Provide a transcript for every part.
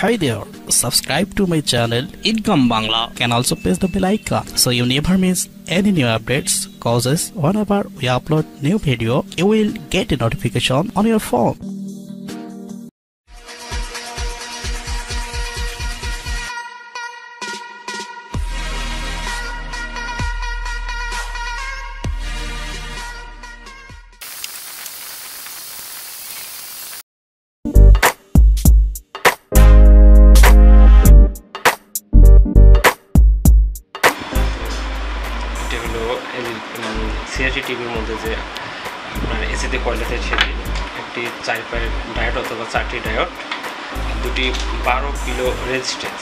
Hi there, subscribe to my channel Income Bangla. Can also press the bell icon so you never miss any new updates. Causes whenever we upload new video, you will get a notification on your phone. CRT টিভির মধ্যে যে আপনার এসিতে কয়েলতে ছেড়ে একটি 4 পায়ের diode অথবা 4টি ডায়োড, দুটি 12 কিলো রেজিস্ট্যান্স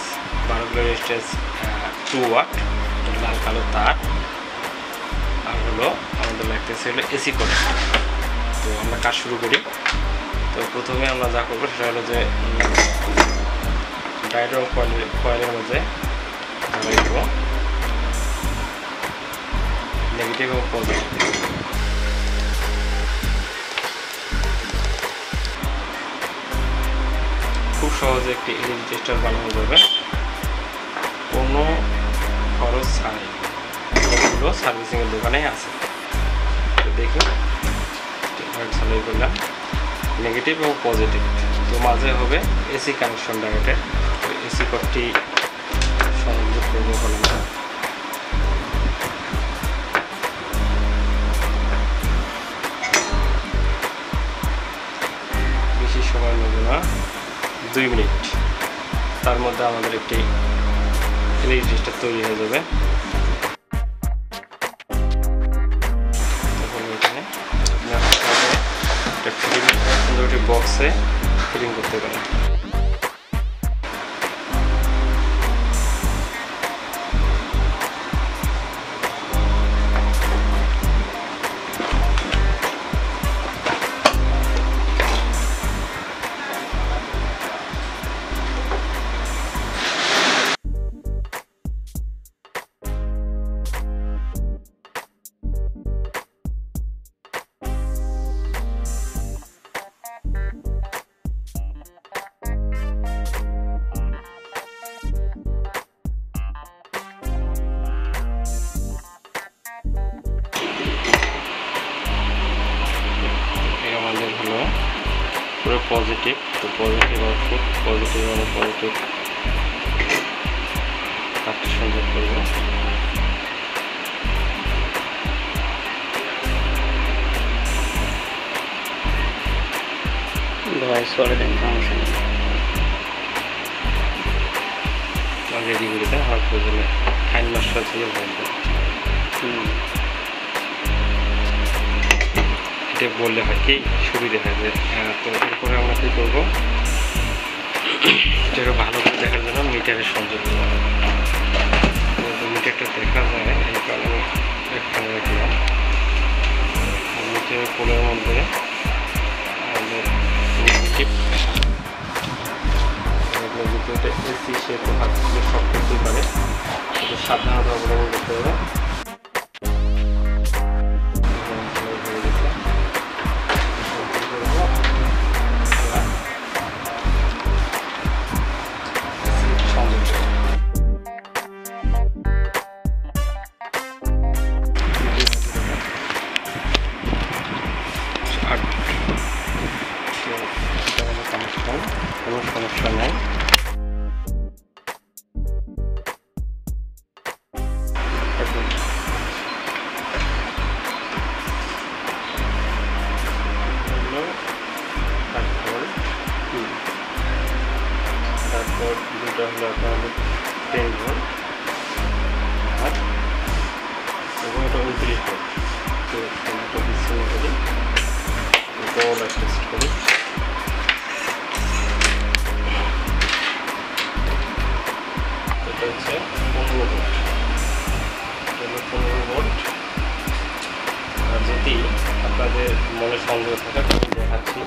2 ওয়াট লাল কালো তার, আর হলো আমাদের লাগতেছে হলো এসি কানেক্টর। তো আমরা কাজ শুরু করি। তো প্রথমে আমরা যা করবো সেটা হলো যে ডায়োড এবং কয়েলের মধ্যে লাগাই দেব নেগেটিভ এবং পজিটিভ। খুব সহজে একটি এলইডি টেস্টার বানানো যাবে, কোনো খরচ ছাড়াই। এগুলো সার্ভিসিংয়ের দোকানে আছে। তো দেখি চালাই করলাম নেগেটিভ এবং পজিটিভ। তো মাঝে হবে এসি কানেকশন ডায়োডের। তো এসি কর্ডটি সংযোগ করবো হলো না। সময় নেবে না, 2 মিনিট। তার মধ্যে আমাদের একটি এলইডি টেস্টার তৈরি হয়ে যাবে। তখন এখানে একটা দুটি বক্সে ফিটিং করতে পারেন। আমাদের হলো পুরো পজিটিভ। তো পজিটিভ আউটপুট, পজিটিভ এবং পজিটিভ তারটা সংযোগ করবো। রেডি করে দেয় আমার প্রয়োজনে ফাইন মাস্টার দিয়ে বলবে বললে হয় কি সুবিধে হয় যে। তো এরপরে আমরা কী করবো, এটা ভালো করে দেখার জন্য মিটারের সংযোগ করবো। মিটারটা দেখা যায় এই কারণে এখানে রাখলাম। মিটারের পোলের মধ্যে আমাদের এসি সে তো হাত থেকে সব করতেই পারে, কিন্তু সাবধানতা অবলম্বন করতে হবে। কোনো সমস্যা নেই। তারপর দুটো হলো আপনাদের 10 ভোল্ট আর এবং এটা 29 ভোল্ট। তো এটা বিচ্ছিন্ন করি, ডবল টেস্ট করি। এটা হচ্ছে 15 ভোল্ট। 15 ভোল্ট। আর যদি আপনাদের মনে সন্দেহ থাকে আমি দেখাচ্ছি।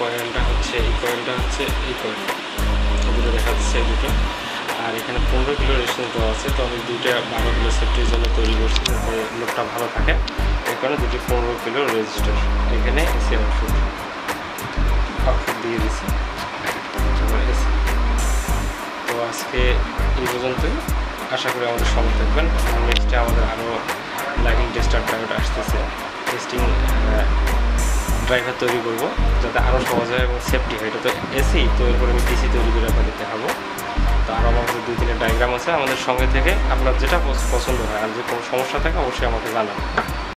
কয়েলটা হচ্ছে এই কয়েলটা হচ্ছে এই কয়েল, দুটো দেখা যাচ্ছে এই দুটো। আর এখানে 15 কিলো রেজিস্ট্যান্স দেওয়া আছে, তো আমি দুইটা 12 কিলো সেফটির জন্য তৈরি করছি যাতে লোডটা ভালো থাকে। এই কারণে দুটি 15 কিলো রেজিস্টার, এখানে এসি আউটপুট দিয়ে দিচ্ছি। তো আজকে এই পর্যন্তই, আশা করি আমাদের সঙ্গে থাকবেন। নেক্সটে আমাদের আরও লাইটিং টেস্টার ডায়োড আসতেছে, টেস্টিং ড্রাইভার তৈরি করব যাতে আরও সহজ হয় এবং সেফটি হয়। এটা তো এসি, তো এরপরে আমি ডিসি তৈরি করে আপনাদের দেখাবো। তো আরও আমাদের 2-3 ডায়াগ্রাম আছে, আমাদের সঙ্গে থেকে আপনার যেটা পছন্দ হয় আর যে কোনো সমস্যা থাকে অবশ্যই আমাকে জানান।